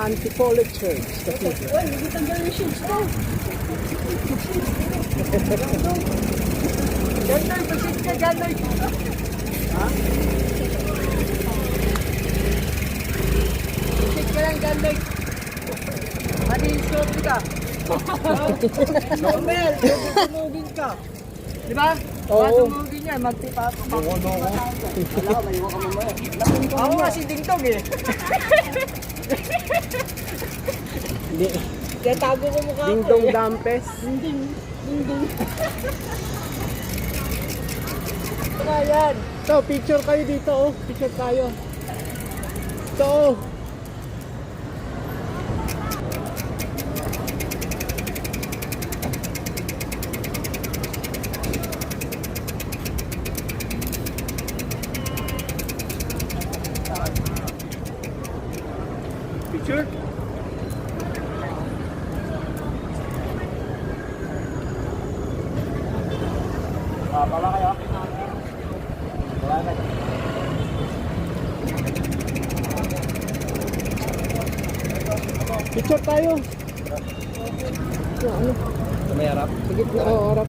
Antipolo Church. Uy, hindi tanggal yung shades ko. Ganoy, pasit ka, ganoy. Ha? Pasit ka lang, ganoy. Ano yung show ka? Nomel, tumugin ka. Di ba? Oo. Tumugin yan, magtipa ako. Wala, may iwan ka mamaya. Ako nga si Dingtong eh. Hindi. Kaya tago ko mukha ko Dingdong eh. Dampes. Dingding. Ano yan? So, picture kayo dito, oh. Picture tayo. Ito, oh. Picture? Baba kayo. Wala na. Picture tayo. Ano? May harap. Sige, oo, harap.